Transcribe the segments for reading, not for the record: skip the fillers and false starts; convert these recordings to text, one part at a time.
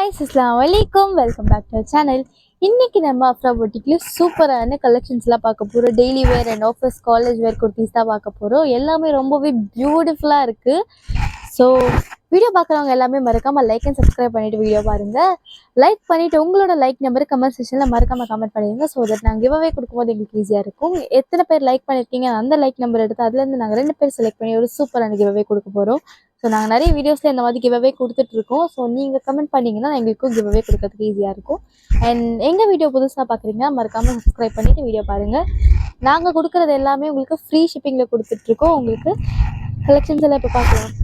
guys, Assalamualaikum. Welcome back to our channel. இன்னைக்கு நம்ம அஃப்ரா பொட்டிக்ல சூப்பரான கலெக்ஷன்ஸ்லாம் பார்க்க போறோம். Daily where and office college வேர் குர்த்திஸ் தான் பார்க்க போறோம். எல்லாமே ரொம்பவே பியூட்டிஃபுல்லா இருக்கு. ஸோ வீடியோ பார்க்குறவங்க எல்லாமே மறக்காம லைக் அண்ட் சப்ஸ்கிரைப் பண்ணிட்டு வீடியோ பாருங்க. லைக் பண்ணிட்டு உங்களோட லைக் நம்பர் கமெண்ட் செக்ஷன்ல மறக்காம கமெண்ட் பண்ணிடுங்க. ஸோ தட் நாங்கள் கிவ்அவே கொடுக்கும்போது எங்களுக்கு ஈஸியாக இருக்கும். எத்தனை பேர் லைக் பண்ணியிருக்கீங்க அந்த லைக் நம்பர் எடுத்து அதுலேருந்து நாங்கள் 2 பேர் செலக்ட் பண்ணி ஒரு சூப்பரான கிவ்அவே கொடுக்க போகிறோம். ஸோ நாங்கள் நிறைய வீடியோஸில் இந்த மாதிரி கிவ்அவே கொடுத்துட்ருக்கோம். ஸோ நீங்கள் கமெண்ட் பண்ணிங்கன்னா எங்களுக்கும் கிவ்அவே கொடுக்கறதுக்கு ஈஸியாக இருக்கும். அண்ட் எங்கள் வீடியோ புதுசாக பார்க்குறீங்கன்னா மறக்காமல் சப்ஸ்கிரைப் பண்ணிவிட்டு வீடியோ பாருங்கள். நாங்கள் கொடுக்குறது எல்லாமே உங்களுக்கு ஃப்ரீ ஷிப்பிங்கில் கொடுத்துட்ருக்கோம். உங்களுக்கு கலெக்ஷன்ஸ் எல்லாம் இப்போ பார்க்கலாம்.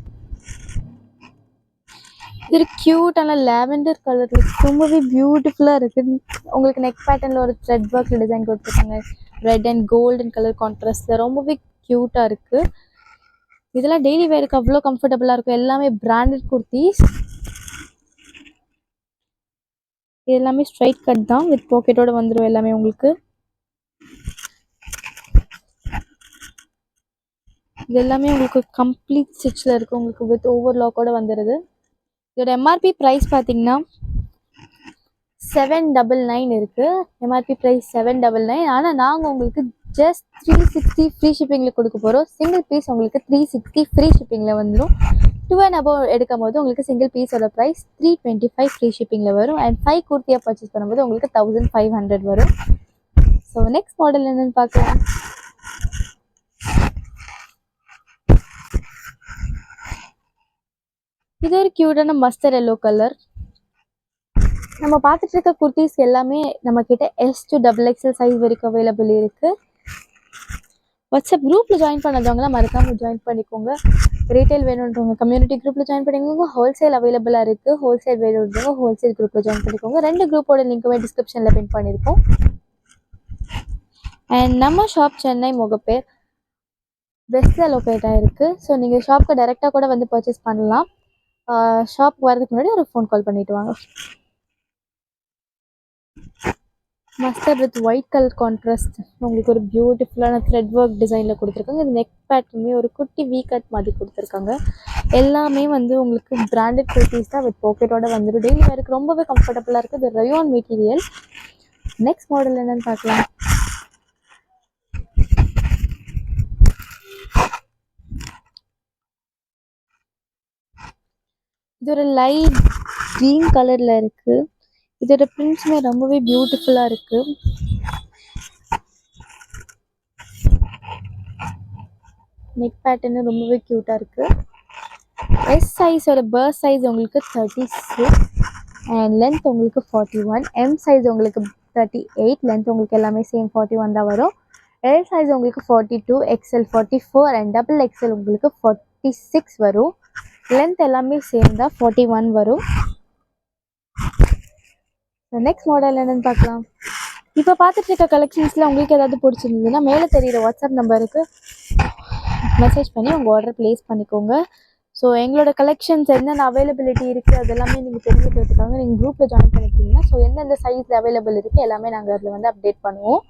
இது க்யூட்டான லாவெண்டர் கலரில் ரொம்பவே பியூட்டிஃபுல்லாக இருக்குது. உங்களுக்கு நெக் பேட்டர்னில் ஒரு த்ரெட் ஒர்க் டிசைன் கொடுத்துருக்காங்க. ரெட் அண்ட் கோல்டன் கலர் கான்ட்ராஸ்டில் ரொம்பவே க்யூட்டாக இருக்குது. இதெல்லாம் டெய்லி வேருக்கு அவ்வளோ கம்ஃபர்டபுளாக இருக்கும். எல்லாமே பிராண்டட் குர்த்திஸ். இது எல்லாமே ஸ்ட்ரைட் கட் தான், வித் பாக்கெட்டோட வந்துடும் எல்லாமே உங்களுக்கு. இது எல்லாமே உங்களுக்கு கம்ப்ளீட் ஸ்டிச்சில் இருக்குது. உங்களுக்கு வித் ஓவர்லாக்கோட வந்துடுது. இதோட எம்ஆர்பி ப்ரைஸ் பார்த்தீங்கன்னா 799 இருக்குது. MRP price 799. ஆனால் நாங்கள் உங்களுக்கு ஜஸ்ட் 360 ஃப்ரீ ஷிப்பிங்கில் கொடுக்க போகிறோம். சிங்கிள் பீஸ் உங்களுக்கு 360 ஃப்ரீ ஷிப்பிங்கில் வந்துடும். 2 and above எடுக்கும் போது உங்களுக்கு சிங்கிள் பீஸோட ப்ரைஸ் 325 ஃப்ரீ ஷிப்பிங்கில் வரும். அண்ட் 5 குர்த்தியாக பர்ச்சேஸ் பண்ணும்போது உங்களுக்கு 1500 வரும். ஸோ நெக்ஸ்ட் மாடல் என்னென்னு பார்க்கலாம். இது ஒரு க்யூட்டான மஸ்டர்ட் எல்லோ கலர். நம்ம பார்த்துட்டு இருக்க குர்த்திஸ் எல்லாமே நம்மக்கிட்ட S to XXL சைஸ் வரைக்கும் அவைலபிள் இருக்குது. வாட்ஸ்அப் குரூப்பில் ஜாயின் பண்ணாதவங்களாம் மறக்காமல் ஜாயின் பண்ணிக்கோங்க. ரீட்டைல் வேணுன்றவங்க கம்யூனிட்டி குரூப்பில் ஜாயின் பண்ணிக்கோங்க. ஹோல்சேல் அவைலபிளாக இருக்குது. ஹோல்சேல் வேணுன்றவங்க ஹோல்சேல் குரூப்பில் ஜாயின் பண்ணிக்கோங்க. 2 குரூப்போட லிங்க்குமே டிஸ்கிரிப்ஷனில் பின் பண்ணியிருக்கோம். அண்ட் நம்ம ஷாப் சென்னை முகப்பேர் வெஸ்ட்டில் லொக்கேட் ஆகிருக்கு. ஸோ நீங்கள் ஷாப்புக்கு டைரெக்டாக கூட வந்து பர்ச்சேஸ் பண்ணலாம். ஷாப்புக்கு வரதுக்கு முன்னாடி ஒரு ஃபோன் கால் பண்ணிவிட்டு வாங்க. Mustard with white colour contrast உங்களுக்கு ஒரு பியூட்டிஃபுல்லான த்ரெட் ஒர்க் டிசைனில் கொடுத்துருக்காங்க. இது நெக் பேட்டர்னுமே ஒரு குட்டி வீ கட் மாதிரி கொடுத்துருக்காங்க. எல்லாமே வந்து உங்களுக்கு பிராண்டட் குர்த்திஸ் தான், வித் பாக்கெட்டோட வந்துடும். டெய்லி வேருக்கு ரொம்பவே கம்ஃபர்டபுளாக இருக்குது. இது ரயான் மெட்டீரியல். நெக்ஸ்ட் மாடல் என்னன்னு பார்க்கலாம். இது ஒரு லைட் க்ரீன் கலரில் இருக்குது. இதோட பிரிண்ட்ஸுமே ரொம்பவே பியூட்டிஃபுல்லாக இருக்குது. நெக் பேட்டர்னு ரொம்பவே க்யூட்டாக இருக்குது. எஸ் சைஸோட பர்ஸ் சைஸ் உங்களுக்கு 36 அண்ட் லென்த் உங்களுக்கு 41. எம் சைஸ் உங்களுக்கு 38. லென்த் உங்களுக்கு எல்லாமே சேம் 41 தான் வரும். எல் சைஸ் உங்களுக்கு 42, XL 44 அண்ட் XXL உங்களுக்கு 46 வரும். லென்த் எல்லாமே சேம் தான், 41 வரும். நெக்ஸ்ட் மாடல் என்னன்னு பார்க்கலாம். இப்போ பார்த்துட்டு இருக்க கலெக்ஷன்ஸில் உங்களுக்கு ஏதாவது பிடிச்சிருந்ததுன்னா மேலே தெரியுற வாட்ஸ்அப் நம்பருக்கு மெசேஜ் பண்ணி உங்கள் ஆர்டர் ப்ளேஸ் பண்ணிக்கோங்க. ஸோ எங்களோட கலெக்ஷன்ஸ் என்னென்ன அவைலபிலிட்டி இருக்குது அதெல்லாமே நீங்கள் தெரிஞ்சுக்கிறதுக்காக நீங்கள் குரூப்பில் ஜாயின் பண்ணிக்கிட்டீங்கன்னா ஸோ எந்தெந்த சைஸில் அவைலபிள் இருக்குது எல்லாமே நாங்கள் அதில் வந்து அப்டேட் பண்ணுவோம்.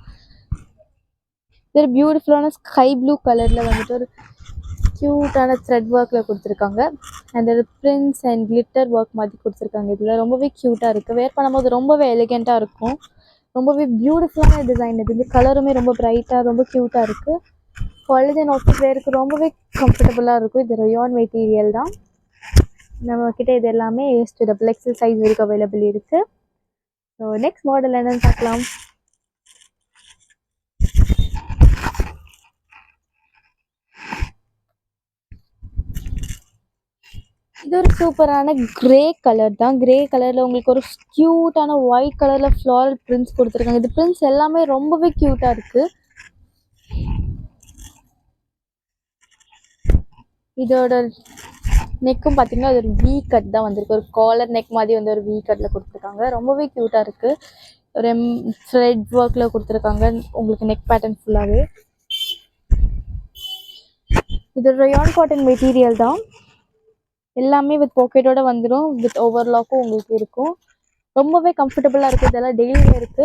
இது பியூட்டிஃபுல்லான ஸ்கை ப்ளூ கலரில் வந்துட்டு ஒரு க்யூட்டான த்ரெட் ஒர்க்கில் கொடுத்துருக்காங்க. அந்த பிரிண்ட்ஸ் அண்ட் கிளிட்டர் ஒர்க் மாதிரி கொடுத்துருக்காங்க. இதில் ரொம்பவே க்யூட்டாக இருக்குது. வேர் பண்ணும்போது ரொம்பவே எலிகெண்ட்டாக இருக்கும். ரொம்பவே பியூட்டிஃபுல்லான டிசைன். இது இந்த கலருமே ரொம்ப ப்ரைட்டாக ரொம்ப க்யூட்டாக இருக்குது. காலேஜ் அண்ட் ஆஃபீஸ் வேருக்கு ரொம்பவே கம்ஃபர்டபுளாக இருக்கும். இது ரயான் மெட்டீரியல் தான். நம்மக்கிட்ட இது எல்லாமே S to XXL சைஸ் வரைக்கும் அவைலபிள் இருக்குது. ஸோ நெக்ஸ்ட் மாடல் என்னன்னு பார்க்கலாம். இது ஒரு சூப்பரான கிரே கலர் தான். கிரே கலரில் உங்களுக்கு ஒரு க்யூட்டான ஒயிட் கலரில் ஃப்ளாரல் பிரிண்ட்ஸ் கொடுத்துருக்காங்க. இது பிரிண்ட்ஸ் எல்லாமே ரொம்பவே க்யூட்டாக இருக்குது. இதோட நெக்கும் பார்த்தீங்கன்னா அது ஒரு வீ கட் தான் வந்திருக்கு. ஒரு காலர் நெக் மாதிரி வந்து ஒரு வீ கட்டில் கொடுத்துருக்காங்க. ரொம்பவே க்யூட்டாக இருக்குது. ஒரு த்ரெட் ஒர்க்கில் கொடுத்துருக்காங்க உங்களுக்கு நெக் பேட்டர்ன் ஃபுல்லாகவே. இது ரயான் காட்டன் மெட்டீரியல் தான். எல்லாமே வித் பாக்கெட்டோட வந்துடும். வித் ஓவர்லாக்கும் உங்களுக்கு இருக்கும். ரொம்பவே கம்ஃபர்டபுளாக இருக்குது. இதெல்லாம் டெய்லி வேருக்கு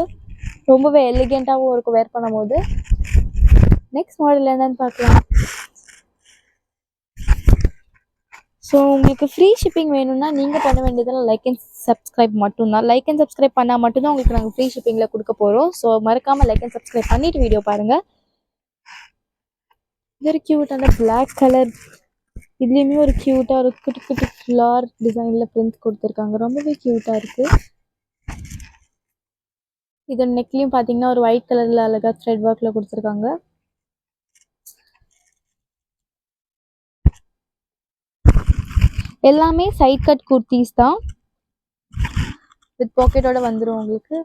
ரொம்பவே எலிகெண்ட்டாகவும் இருக்கும் வேர் பண்ணும் போது. நெக்ஸ்ட் மாடல் என்னன்னு பார்க்கலாம். ஸோ உங்களுக்கு ஃப்ரீ ஷிப்பிங் வேணும்னா நீங்கள் பண்ண வேண்டியதெல்லாம் லைக் அண்ட் சப்ஸ்கிரைப் மட்டும்தான். லைக் அண்ட் சப்ஸ்கிரைப் பண்ணால் மட்டும்தான் உங்களுக்கு நாங்கள் ஃப்ரீ ஷிப்பிங்கில் கொடுக்க போகிறோம். ஸோ மறக்காமல் லைக் அண்ட் சப்ஸ்கிரைப் பண்ணிவிட்டு வீடியோ பாருங்கள். இது ஒரு க்யூட்டான பிளாக் கலர், இதுலேயுமே ஒரு க்யூட்டாக ஒரு குட்டி குட்டி ஃப்ளார் டிசைனில் பிரிண்ட் கொடுத்துருக்காங்க. ரொம்பவே க்யூட்டாக இருக்குது. இதோட நெக்லையும் பார்த்தீங்கன்னா ஒரு ஒயிட் கலரில் அழகாக த்ரெட் ஒர்க்கில் கொடுத்துருக்காங்க. எல்லாமே சைட் கட் குர்த்திஸ் தான், வித் பாக்கெட்டோட வந்துடும் உங்களுக்கு.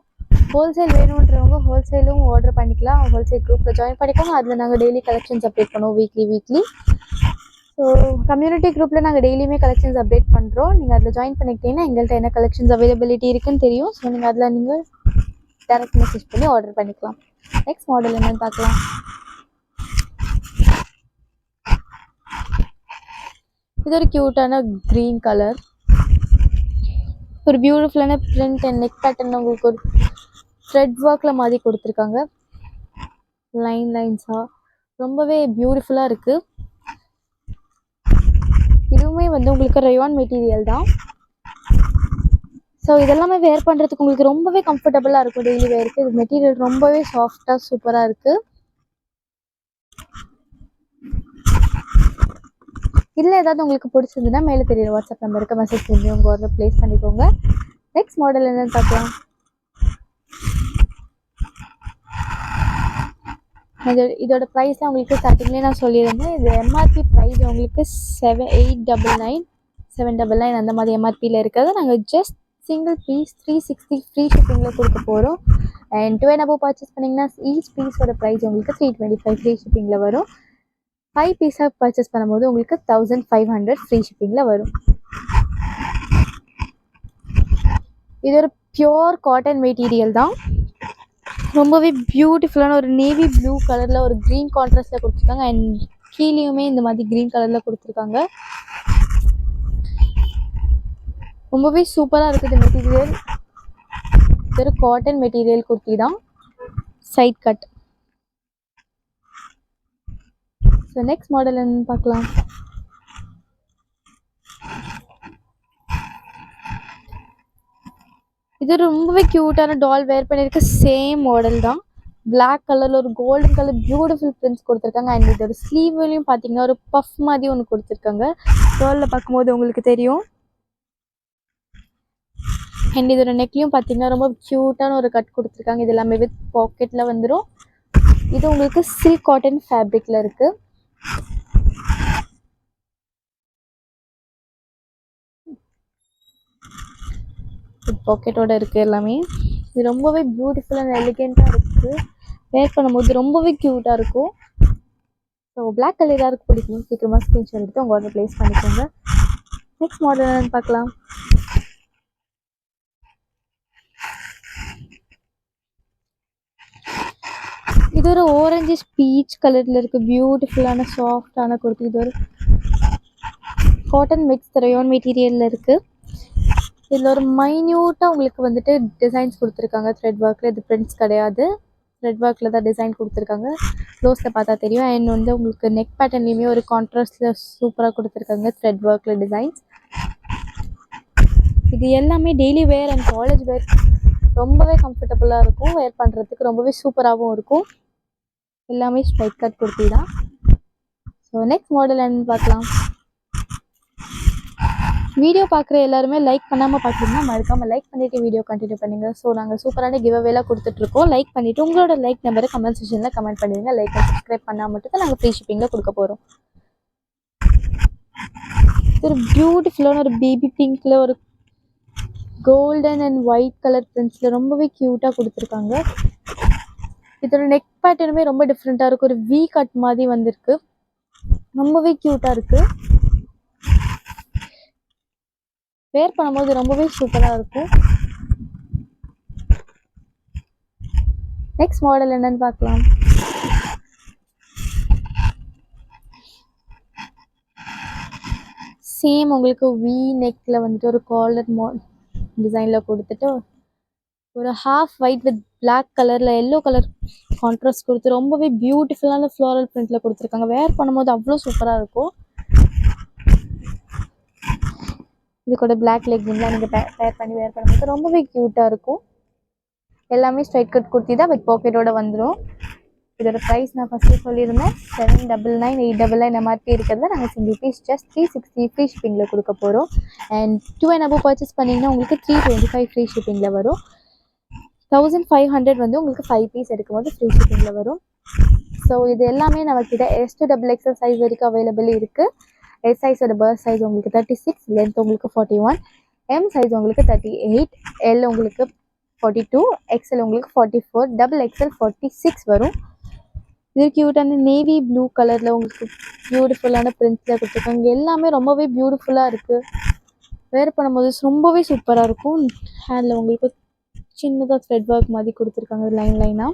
ஹோல்சேல் வேணுன்றவங்க ஹோல்சேலும் ஆர்டர் பண்ணிக்கலாம். ஹோல்சேல் குரூப்பில் ஜாயின் பண்ணிக்கோங்க. அதில் நாங்கள் டெய்லி கலெக்ஷன்ஸ் அப்டேட் பண்ணுவோம், வீக்லி. ஸோ கம்யூனிட்டி குரூப்பில் நாங்கள் டெய்லியுமே கலெக்ஷன்ஸ் அப்டேட் பண்ணுறோம். நீங்கள் அதில் ஜாயின் பண்ணிக்கிட்டீங்கன்னா எங்கள்கிட்ட என்ன கலெக்ஷன்ஸ் அவைலபிலிட்டி இருக்குன்னு தெரியும். ஸோ நீங்கள் அதில் நீங்கள் டேரக்ட் மெசேஜ் பண்ணி ஆர்டர் பண்ணிக்கலாம். நெக்ஸ்ட் மாடல் என்னன்னு பார்க்கலாம். இது ஒரு க்யூட்டான க்ரீன் கலர், ஒரு பியூட்டிஃபுல்லான பிரிண்ட் அண்ட் நெக் பேட்டர்ன் உங்களுக்கு ஒரு த்ரெட் ஒர்க்கில் மாதிரி கொடுத்துருக்காங்க. லைன்ஸாக ரொம்பவே பியூட்டிஃபுல்லாக இருக்குது. இதுவுமே வந்து உங்களுக்கு ரயான் மெட்டீரியல் தான். ஸோ இதெல்லாமே வேர் பண்ணுறதுக்கு உங்களுக்கு ரொம்பவே கம்ஃபர்டபுளாக இருக்கும் டெய்லி வேருக்கு. இது மெட்டீரியல் ரொம்பவே சாஃப்டாக சூப்பராக இருக்குது. இதில் ஏதாவது உங்களுக்கு பிடிச்சிருந்துன்னா மேலே தெரியுற வாட்ஸ்அப் நம்பருக்கு மெசேஜ் பண்ணி உங்கள் ஆர்டர் ப்ளேஸ் பண்ணிக்கோங்க. நெக்ஸ்ட் மாடல் என்னன்னு பார்க்கலாம். இதோட ப்ரைஸ்லாம் உங்களுக்கு ஸ்டார்டிங்லேயே நான் சொல்லியிருந்தேன். இது எம்ஆர்பி ப்ரைஸ் உங்களுக்கு 799 அந்த மாதிரி எம்ஆர்பியில் இருக்கிறது. நாங்கள் ஜஸ்ட் சிங்கிள் பீஸ் 360 ஃப்ரீ ஷிப்பிங்கில் கொடுக்க போகிறோம். அண்ட் 2 and above பர்ச்சேஸ் பண்ணிங்கன்னா ஈச் பீஸோட ப்ரைஸ் உங்களுக்கு 325 ஃப்ரீ ஷிப்பிங்கில் வரும். 5 பீஸாக பர்ச்சேஸ் பண்ணும்போது உங்களுக்கு 1500 ஃப்ரீ ஷிப்பிங்கில் வரும். இது ஒரு பியோர் காட்டன் மெட்டீரியல் தான். ரொம்பவே பியூட்டிஃபுல்லான ஒரு நேவி ப்ளூ கலரில் ஒரு க்ரீன் கான்ட்ராஸ்டில் கொடுத்துருக்காங்க. அண்ட் கீழேயுமே இந்த மாதிரி க்ரீன் கலரில் கொடுத்துருக்காங்க. ரொம்பவே சூப்பராக இருக்குது மெட்டீரியல். இது ஒரு காட்டன் மெட்டீரியல் குர்த்தி தான், side cut. So next model என்னன்னு பார்க்கலாம். இது ரொம்பவே க்யூட்டான டால் வேர் பண்ணியிருக்க சேம் மாடல் தான். பிளாக் கலரில் ஒரு கோல்டன் கலர் பியூட்டிஃபுல் பிரிண்ட்ஸ் கொடுத்துருக்காங்க. அண்ட் இதோட ஸ்லீவ்லையும் பார்த்தீங்கன்னா ஒரு பஃப் மாதிரி ஒன்று கொடுத்துருக்காங்க. டாலில் பார்க்கும்போது உங்களுக்கு தெரியும். அண்ட் இதோட நெக்லையும் பார்த்தீங்கன்னா ரொம்ப க்யூட்டான ஒரு கட் கொடுத்துருக்காங்க. இது எல்லாமே வித் பாக்கெட்டில் வந்துடும். இது உங்களுக்கு சில்க் காட்டன் ஃபேப்ரிக்கில் இருக்குது. வித் பாக்கெட்டோட இருக்குது எல்லாமே. இது ரொம்பவே பியூட்டிஃபுல் அண்ட் எலிகெண்ட்டாக இருக்குது. வேர் பண்ணும்போது ரொம்பவே க்யூட்டாக இருக்கும். ஸோ பிளாக் கலர் யாருக்கு பிடிக்கும் சீக்கிரமாக ஸ்க்ரீன்ஷாட் எடுத்து உங்கள் ஆர்டர் ப்ளேஸ் பண்ணிக்கோங்க. நெக்ஸ்ட் மாடல் என்னன்னு பார்க்கலாம். இது ஒரு ஆரஞ்சு பீச் கலரில் இருக்குது பியூட்டிஃபுல்லான சாஃப்டான குர்த்தி. இது ஒரு காட்டன் மிக்ஸ் ரயான் மெட்டீரியலில் இருக்குது. இதில் ஒரு மைன்யூட்டாக உங்களுக்கு வந்துட்டு டிசைன்ஸ் கொடுத்துருக்காங்க த்ரெட் ஒர்க்கில். இது பிரிண்ட்ஸ் கிடையாது, த்ரெட் ஒர்க்கில் தான் டிசைன் கொடுத்துருக்காங்க. க்ளோஸில் பார்த்தா தெரியும். அண்ட் வந்து உங்களுக்கு நெக் பேட்டர்ன்லேயுமே ஒரு கான்ட்ராஸ்டில் சூப்பராக கொடுத்துருக்காங்க த்ரெட் ஒர்க்கில் டிசைன்ஸ். இது எல்லாமே டெய்லி வேர் அண்ட் காலேஜ் வேர் ரொம்பவே கம்ஃபர்டபுளாக இருக்கும். வேர் பண்ணுறதுக்கு ரொம்பவே சூப்பராகவும் இருக்கும். எல்லாமே ஸ்ட்ரைட் கட் குர்த்தி தான். ஸோ நெக்ஸ்ட் மாடல் என்னன்னு பார்க்கலாம். வீடியோ பார்க்குற எல்லாருமே லைக் பண்ணாமல் பார்க்குறீங்கன்னா மறக்காமல் லைக் பண்ணிவிட்டு வீடியோ கண்டினியூ பண்ணுங்கள். ஸோ நாங்கள் சூப்பரான கிவ் அவேலாம் கொடுத்துட்ருக்கோம். லைக் பண்ணிவிட்டு உங்களோட லைக் நம்பரை கமெண்ட் செக்ஷனில் கமெண்ட் பண்ணிடுங்க. லைக் அண்ட் சப்ஸ்கிரைப் பண்ணால் மட்டும் தான் நாங்கள் ஃப்ரீ ஷிப்பிங்கில் கொடுக்க போகிறோம். ஒரு பியூட்டிஃபுல்லான ஒரு பேபி பிங்க்கில் ஒரு கோல்டன் அண்ட் ஒயிட் கலர் பிரிண்ட்ஸில் ரொம்பவே க்யூட்டாக கொடுத்துருக்காங்க. இதோட நெக் பேட்டர்னுமே ரொம்ப டிஃப்ரெண்ட்டாக இருக்குது. ஒரு வி கட் மாதிரி வந்திருக்கு. ரொம்பவே க்யூட்டாக இருக்குது. வேர் பண்ணும்போது ரொம்பவே சூப்பராக இருக்கும். நெக்ஸ்ட் மாடல் என்னன்னு பார்க்கலாம். சேம் உங்களுக்கு வி நெக்கில் வந்துட்டு ஒரு காலர் டிசைனில் கொடுத்துட்டு ஒரு ஹாஃப் ஒயிட் வித் பிளாக் கலரில் எல்லோ கலர் கான்ட்ராஸ்ட் கொடுத்து ரொம்பவே பியூட்டிஃபுல்லான ஃப்ளோரல் பிரிண்ட்டில் கொடுத்துருக்காங்க. வேர் பண்ணும்போது அவ்வளோ சூப்பராக இருக்கும். இது கூட பிளாக் லெக்கின்லாம் நீங்கள் பேர் பண்ணி வேர் பண்ணும்போது ரொம்பவே க்யூட்டாக இருக்கும். எல்லாமே ஸ்ட்ரைட் கட் குர்த்தி தான் வித் பாக்கெட்டோட வந்துடும். இதோட ப்ரைஸ் நான் ஃபஸ்ட்டே சொல்லியிருந்தேன் 799 899 MRP இருக்கிறத நாங்கள் சிங்கிள் பீஸ் ஜஸ்ட் 360 ஃப்ரீ ஷிப்பிங்கில் கொடுக்க போகிறோம். அண்ட் 2 and above பர்ச்சேஸ் பண்ணிங்கன்னா உங்களுக்கு 325 ஃப்ரீ ஷிப்பிங்கில் வரும். 1500 வந்து உங்களுக்கு 5 பீஸ் எடுக்கும்போது ஃப்ரீ ஷிப்பிங்கில் வரும். ஸோ இது எல்லாமே நம்மக்கிட்ட S to XXL சைஸ் வரைக்கும் அவைலபிள் இருக்குது. எஸ் சைஸோட பர்த் சைஸ் உங்களுக்கு 36, லென்த் உங்களுக்கு 41, எம் சைஸ் உங்களுக்கு 38, எல் உங்களுக்கு 42, XL உங்களுக்கு 44, XXL 46 வரும். இது க்யூட்டான நேவி ப்ளூ கலரில் உங்களுக்கு பியூட்டிஃபுல்லான பிரிண்ட்ஸில் கொடுத்துருக்காங்க. எல்லாமே ரொம்பவே பியூட்டிஃபுல்லாக இருக்குது. வேர் பண்ணும்போது ரொம்பவே சூப்பராக இருக்கும். ஹேண்டில் உங்களுக்கு சின்னதாக த்ரெட் ஒர்க் மாதிரி கொடுத்துருக்காங்க லைனாக.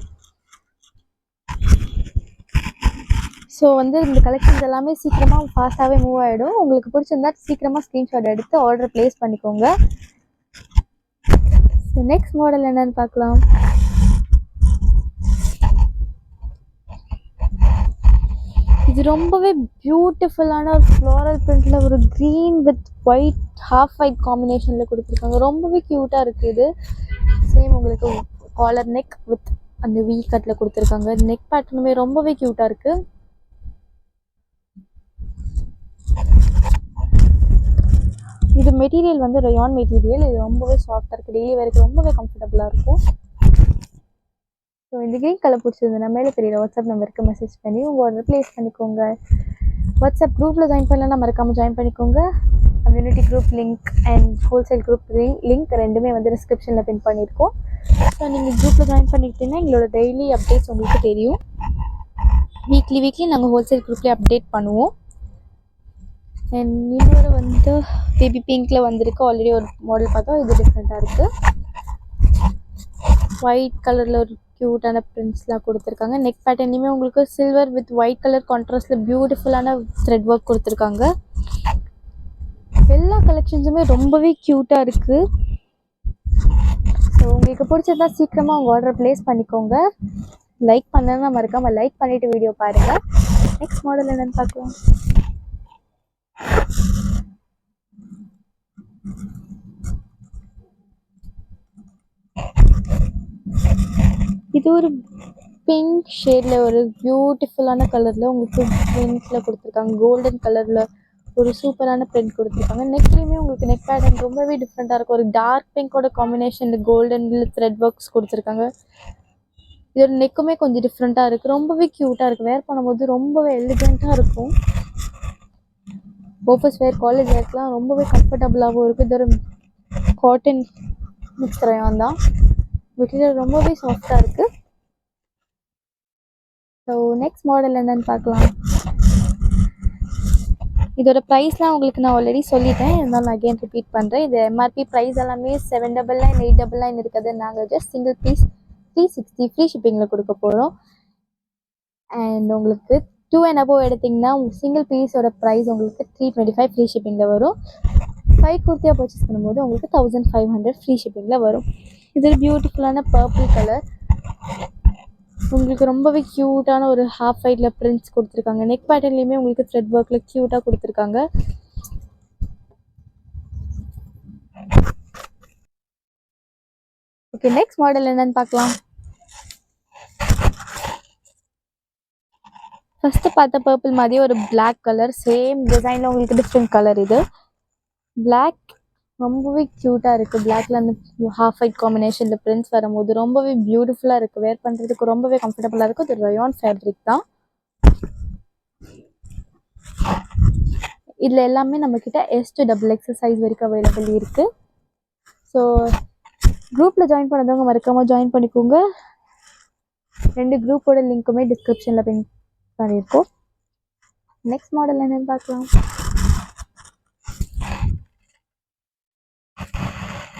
ஸோ வந்து இந்த கலெக்ஷன்ஸ் எல்லாமே சீக்கிரமாக ஃபாஸ்ட்டாகவே மூவ் ஆகிடும். உங்களுக்கு பிடிச்சிருந்தா சீக்கிரமாக ஸ்க்ரீன்ஷாட் எடுத்து ஆர்டர் ப்ளேஸ் பண்ணிக்கோங்க. ஸோ நெக்ஸ்ட் மாடல் என்னன்னு பார்க்கலாம். இது ரொம்பவே பியூட்டிஃபுல்லான ஒரு ஃப்ளோரல் பிரிண்டில் ஒரு green with white half white காம்பினேஷனில் கொடுத்துருக்காங்க. ரொம்பவே க்யூட்டாக இருக்குது. இது சேம் உங்களுக்கு காலர் நெக் வித் அந்த வீ கட்டில் கொடுத்துருக்காங்க. நெக் பேட்டர்னுமே ரொம்பவே க்யூட்டாக இருக்குது. இது மெட்டீரியல் வந்து ரயான் மெட்டீரியல். இது ரொம்பவே சாஃப்டாக இருக்குது. டெய்லி வேருக்கு ரொம்பவே கம்ஃபர்டபுளாக இருக்கும். ஸோ இந்த க்ரீன் கலர் பிடிச்சிருந்ததுன்னா மேலே தெரியுற வாட்ஸ்அப் நம்பருக்கு மெசேஜ் பண்ணி உங்கள் ஆர்டர் ப்ளேஸ் பண்ணிக்கோங்க. வாட்ஸ்அப் குரூப்பில் ஜாயின் பண்ணலன்னா மறக்காமல் ஜாயின் பண்ணிக்கோங்க. Community group link and wholesale group link ரெண்டுமே வந்து டிஸ்கிரிப்ஷனில் பின் பண்ணியிருக்கோம். ஸோ நீங்கள் குரூப்பில் ஜாயின் பண்ணிக்கிட்டீங்கன்னா எங்களோட டெய்லி அப்டேட்ஸ் உங்களுக்கு தெரியும். வீக்லி நாங்கள் ஹோல்சேல் குரூப்லேயே அப்டேட் பண்ணுவோம். அண்ட் இன்னொரு வந்து பேபி பிங்க்கில் வந்திருக்கு. ஆல்ரெடி ஒரு மாடல் பார்த்தோம். இது டிஃப்ரெண்ட்டாக இருக்குது. ஒயிட் கலரில் ஒரு க்யூட்டான பிரிண்ட்ஸ்லாம் கொடுத்துருக்காங்க. நெக் பேட்டர்ன்லையுமே உங்களுக்கு சில்வர் வித் ஒயிட் கலர் கான்ட்ராஸ்டில் பியூட்டிஃபுல்லான த்ரெட் ஒர்க் கொடுத்துருக்காங்க. எல்லா கலெக்ஷன்ஸுமே ரொம்பவே க்யூட்டாக இருக்குது. ஸோ உங்களுக்கு பிடிச்சதா சீக்கிரமாக உங்கள் ஆர்டர் ப்ளேஸ் பண்ணிக்கோங்க. லைக் பண்ணலன்னா மறக்காமல் லைக் பண்ணிவிட்டு வீடியோ பாருங்கள். நெக்ஸ்ட் மாடல் என்னென்னு பார்க்கலாம். இது ஒரு பிங்க் ஷேடில் ஒரு பியூட்டிஃபுல்லான கலரில் உங்களுக்கு பிரிண்ட்ஸில் கொடுத்துருக்காங்க. கோல்டன் கலரில் ஒரு சூப்பரான பிரிண்ட் கொடுத்துருக்காங்க. நெக்லேயுமே உங்களுக்கு நெக் பேட்டர்ன் ரொம்பவே டிஃப்ரெண்ட்டாக இருக்கும். ஒரு டார்க் பிங்கோட காம்பினேஷனில் கோல்டனில் த்ரெட் ஒர்க்ஸ் கொடுத்துருக்காங்க. இதோட நெக்குமே கொஞ்சம் டிஃப்ரெண்ட்டாக இருக்குது. ரொம்பவே க்யூட்டாக இருக்குது. வேர் பண்ணும்போது ரொம்பவே எலிகெண்ட்டாக இருக்கும். ஆஃபீஸ் வேர், காலேஜ் வேர்க்கெலாம் ரொம்பவே கம்ஃபர்டபுளாகவும் இருக்குது. இதோட காட்டன் மிக்ஸ் ரயான் தான். மெட்டீரியல் ரொம்பவே சாஃப்டாக இருக்குது. ஸோ நெக்ஸ்ட் மாடல் என்னென்னு பார்க்கலாம். இதோட ப்ரைஸ்லாம் உங்களுக்கு நான் ஆல்ரெடி சொல்லிட்டேன். இருந்தாலும் நான் அகெயின் ரிப்பீட் பண்ணுறேன். இது MRP ப்ரைஸ் எல்லாமே 799 899 இருக்குது. நாங்கள் ஜஸ்ட் சிங்கிள் பீஸ் 360 ஃப்ரீ ஷிப்பிங்கில் கொடுக்க போகிறோம். அண்ட் உங்களுக்கு 2 and above எடுத்திங்கன்னா சிங்கிள் பீஸோட ப்ரைஸ் உங்களுக்கு 325 ஃப்ரீ ஷிப்பிங்கில் வரும். 5 குர்த்தியாக பர்ச்சேஸ் பண்ணும்போது உங்களுக்கு 1500 ஃப்ரீ ஷிப்பிங்கில் வரும். இது பியூட்டிஃபுல்லான பர்பிள் கலர். உங்களுக்கு ரொம்பவே க்யூட்டான ஒரு ஹாஃப் ஒயிட்டில் பிரிண்ட்ஸ் கொடுத்துருக்காங்க. நெக் பேட்டர்ன்லேயுமே உங்களுக்கு த்ரெட் ஒர்க்கில் க்யூட்டாக கொடுத்துருக்காங்க. ஓகே, நெக்ஸ்ட் மாடல் என்னன்னு பார்க்கலாம். ஃபஸ்ட்டு பார்த்த பர்பிள் மாதிரியே ஒரு பிளாக் கலர், சேம் டிசைனில் உங்களுக்கு டிஃப்ரெண்ட் கலர். இது பிளாக் ரொம்பவே க்யூட்டாக இருக்குது. பிளாக்ல அந்த ஹாஃப் ஒயிட் காம்பினேஷனில் பிரிண்ட்ஸ் வரும்போது ரொம்பவே பியூட்டிஃபுல்லாக இருக்குது. வேர் பண்ணுறதுக்கு ரொம்பவே கம்ஃபர்டபுளாக இருக்கும். இது ரயான் ஃபேப்ரிக் தான். இதில் எல்லாமே நம்மக்கிட்ட S to XXL சைஸ் வரைக்கும் அவைலபிள் இருக்குது. ஸோ குரூப்பில் ஜாயின் பண்ணதவங்க மறக்காமல் ஜாயின் பண்ணிக்கோங்க. 2 குரூப்போட லிங்க்குமே டிஸ்கிரிப்ஷனில் பின் பண்ணியிருக்கோம். நெக்ஸ்ட் மாடல் என்னென்னு பார்க்கலாம்.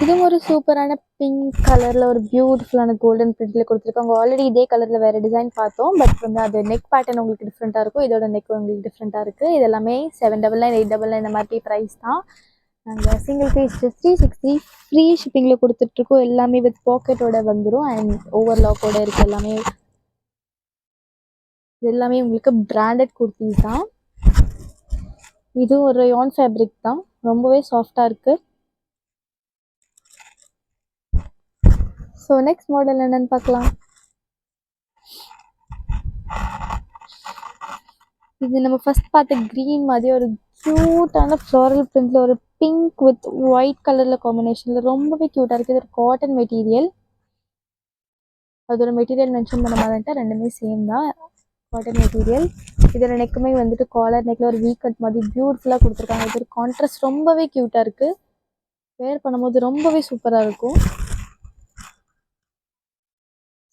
இதுவும் ஒரு சூப்பரான பிங்க் கலரில் ஒரு பியூட்டிஃபுல்லான கோல்டன் பிரிண்டில் கொடுத்துருக்காங்க. ஆல்ரெடி இதே கலரில் வேறு டிசைன் பார்த்தோம். பட் வந்து அது நெக் பேட்டர்ன் உங்களுக்கு டிஃப்ரெண்ட்டாக இருக்கும். இதோட நெக் உங்களுக்கு டிஃப்ரெண்ட்டாக இருக்குது. இது எல்லாமே 799 899 இந்த மாதிரி ப்ரைஸ் தான். நாங்கள் சிங்கிள் பீஸ் 360 ஃப்ரீ ஷிப்பிங்கில் கொடுத்துட்ருக்கோம். எல்லாமே வித் பாக்கெட்டோட வந்துடும் அண்ட் ஓவர்லாக்கோட இருக்குது. எல்லாமே உங்களுக்கு பிராண்டட் குர்த்திஸ் தான். இது ஒரு ரயான் ஃபேப்ரிக் தான், ரொம்பவே சாஃப்டாக இருக்குது. ஸோ நெக்ஸ்ட் மாடல் என்னன்னு பார்க்கலாம். இது நம்ம ஃபர்ஸ்ட் பார்த்த க்ரீன் மாதிரி ஒரு க்யூட்டான ஃப்ளோரல் பிரிண்டில் ஒரு பிங்க் வித் ஒயிட் கலரில் காம்பினேஷனில் ரொம்பவே க்யூட்டாக இருக்குது. இது ஒரு காட்டன் மெட்டீரியல். அதோட மெட்டீரியல் மென்ஷன் பண்ண மாதிரிட்டா ரெண்டுமே சேம் தான், காட்டன் மெட்டீரியல். இதோட நெக்குமே வந்துட்டு காலர் நெக்கில் ஒரு வீ கட் மாதிரி பியூட்டிஃபுல்லாக கொடுத்துருக்காங்க. இது ஒரு கான்ட்ராஸ்ட் ரொம்பவே க்யூட்டாக இருக்குது. வேர் பண்ணும்போது ரொம்பவே சூப்பராக இருக்கும்.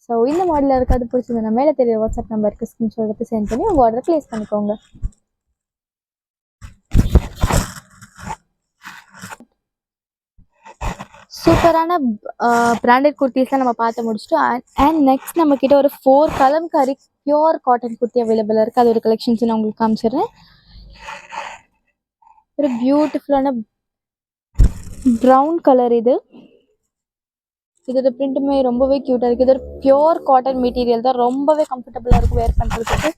ஸோ இந்த மாடலில் இருக்காது பிடிச்சிருந்தா மேலே தெரிய வாட்ஸ்அப் நம்பருக்கு ஸ்க்ரீன்ஷாட் எடுத்து சென்ட் பண்ணி உங்கள் ஆர்டரை ப்ளேஸ் பண்ணிக்கோங்க. சூப்பரான பிராண்டட் குர்த்திஸ்லாம் நம்ம பார்த்து முடிச்சிட்டோம். அண்ட் நெக்ஸ்ட் நம்மக்கிட்ட ஒரு 4 கலம்காரி பியோர் காட்டன் குர்த்தி அவைலபிளாக இருக்குது. அதோட கலெக்ஷன்ஸ் நான் உங்களுக்கு காமிச்சிடுறேன். ஒரு பியூட்டிஃபுல்லான ப்ரௌன் கலர் இது. இதோட பிரிண்ட்டுமே ரொம்பவே க்யூட்டாக இருக்குது. இது ஒரு பியோர் காட்டன் மெட்டீரியல் தான், ரொம்பவே கம்ஃபர்டபுளாக இருக்கும் வேர் பண்ணுறதுக்கு.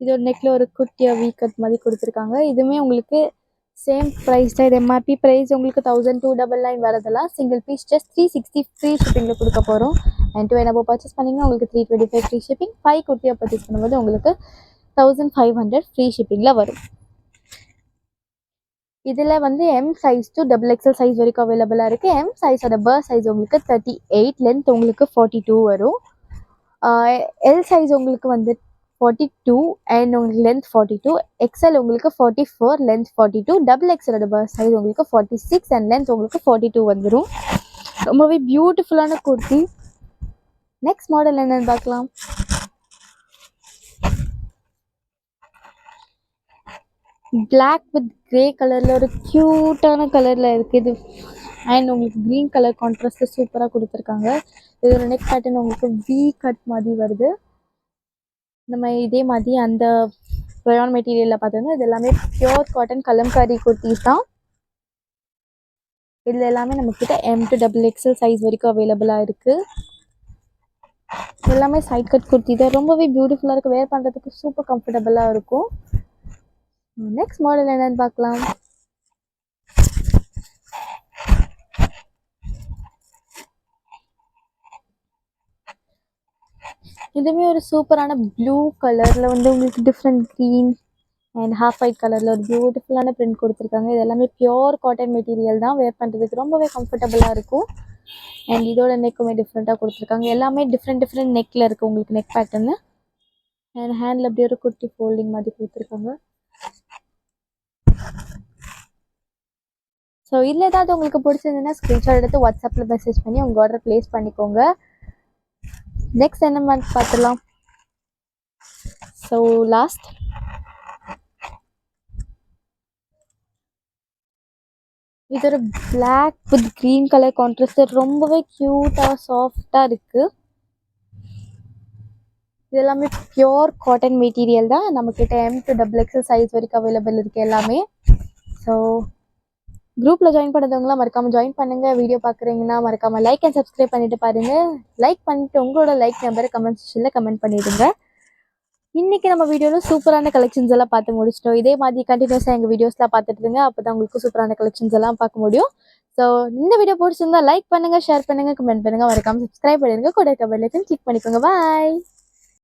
இதோட நெக்கில் ஒரு குட்டியாக வீ கட் மாதிரி கொடுத்துருக்காங்க. இதுவுமே உங்களுக்கு சேம் ப்ரைஸ் தான். இது எம்ஆர்பி ப்ரைஸ் உங்களுக்கு 1299 வரதெல்லாம் சிங்கிள் பீஸ் ஜஸ்ட் 360 ஃப்ரீ ஷிப்பிங்கில் கொடுக்க போகிறோம். அண்ட் 2 என்னப்போ பர்ச்சேஸ் பண்ணிங்கன்னா உங்களுக்கு 325 ஃப்ரீ ஷிப்பிங். 5 குர்த்தியாக பர்ச்சேஸ் பண்ணும்போது உங்களுக்கு 1500 ஃப்ரீ ஷிப்பிங்கில் வரும். இதில் வந்து M size to XXL size வரைக்கும் அவைலபிளாக இருக்குது. எம் சைஸோட சைஸ் உங்களுக்கு 38, லென்த் உங்களுக்கு 42 வரும். எல் சைஸ் உங்களுக்கு வந்து 42 அண்ட் உங்களுக்கு லென்த் 42. எக்ஸ்எல் உங்களுக்கு 44, லென்த் 42. XXLோட சைஸ் உங்களுக்கு 46 அண்ட் லென்த் உங்களுக்கு 42 வந்துடும். ரொம்பவே பியூட்டிஃபுல்லான குர்த்தி. நெக்ஸ்ட் மாடல் என்னன்னு பார்க்கலாம். பிளாக் வித் கிரே கலரில் ஒரு க்யூட்டான கலரில் இருக்குது. அண்ட் உங்களுக்கு க்ரீன் கலர் கான்ட்ராஸ்ட்டில் சூப்பராக கொடுத்துருக்காங்க. இதோட நெக் பேட்டர்ன் உங்களுக்கு வி கட் மாதிரி வருது. நம்ம இதே மாதிரி அந்த ரயான் மெட்டீரியலில் பார்த்தோம்னா இது எல்லாமே பியோர் காட்டன் கலம்காரி குர்த்திஸ் தான். இதில் எல்லாமே நம்மக்கிட்ட M to XXL சைஸ் வரைக்கும் அவைலபிளாக இருக்குது. எல்லாமே சைட் கட் குர்த்தி தான், ரொம்பவே பியூட்டிஃபுல்லாக இருக்குது. வேர் பண்ணுறதுக்கு சூப்பர் கம்ஃபர்டபுளாக இருக்கும். நெக்ஸ்ட் மாடல் என்னன்னு பார்க்கலாம். இதுவுமே ஒரு சூப்பரான ப்ளூ கலரில் வந்து உங்களுக்கு different green and half white கலரில் ஒரு பியூட்டிஃபுல்லான பிரிண்ட் கொடுத்துருக்காங்க. இது எல்லாமே பியோர் காட்டன் மெட்டீரியல் தான், வேர் பண்ணுறதுக்கு ரொம்பவே கம்ஃபர்டபுளாக இருக்கும். அண்ட் இதோட நெக்குமே டிஃப்ரெண்ட்டாக கொடுத்துருக்காங்க. எல்லாமே டிஃப்ரெண்ட் நெக்கில் இருக்குது உங்களுக்கு நெக் பேட்டர்னு. அண்ட் ஹேண்டில் அப்படியே ஒரு குட்டி ஃபோல்டிங் மாதிரி கொடுத்துருக்காங்க. ஸோ இதில் ஏதாவது உங்களுக்கு பிடிச்சிருந்ததுன்னா ஸ்க்ரீன்ஷாட் எடுத்து வாட்ஸ்அப்பில் மெசேஜ் பண்ணி உங்கள் ஆர்டர் ப்ளேஸ் பண்ணிக்கோங்க. நெக்ஸ்ட் என்ன மாதிரி பார்த்துடலாம். ஸோ லாஸ்ட் இது ஒரு black with green colour contrast ரொம்பவே க்யூட்டாக சாஃப்டாக இருக்குது. இது எல்லாமே பியோர் காட்டன் மெட்டீரியல் தான். நம்மக்கிட்ட M to XXL சைஸ் வரைக்கும் அவைலபிள் இருக்குது எல்லாமே. ஸோ குரூப்பில் ஜாயின் பண்ணுறவங்களாம் மறக்காமல் ஜாயின் பண்ணுங்கள். வீடியோ பார்க்குறீங்கன்னா மறக்காமல் லைக் அண்ட் சப்ஸ்கிரைப் பண்ணிவிட்டு பாருங்கள். லைக் பண்ணிவிட்டு உங்களோட லைக் நம்பரை கமெண்ட் செக்ஷனில் கமெண்ட் பண்ணிவிடுங்க. இன்றைக்கி நம்ம வீடியோவில் சூப்பரான கலெக்ஷன்ஸ் எல்லாம் பார்த்து முடிச்சிட்டோம். இதே மாதிரி கண்டினியூஸாக எங்கள் வீடியோஸ்லாம் பார்த்துட்டுருங்க. அப்போ தான் உங்களுக்கு சூப்பரான கலெக்ஷன்ஸ் எல்லாம் பார்க்க முடியும். ஸோ இந்த வீடியோ பிடிச்சிருந்தா லைக் பண்ணுங்கள், ஷேர் பண்ணுங்கள், கமெண்ட் பண்ணுங்கள், மறக்காமல் சப்ஸ்கிரைப் பண்ணிடுங்க. கூட பெல் ஐகான் கிளிக் பண்ணிக்கோங்க. பாய்.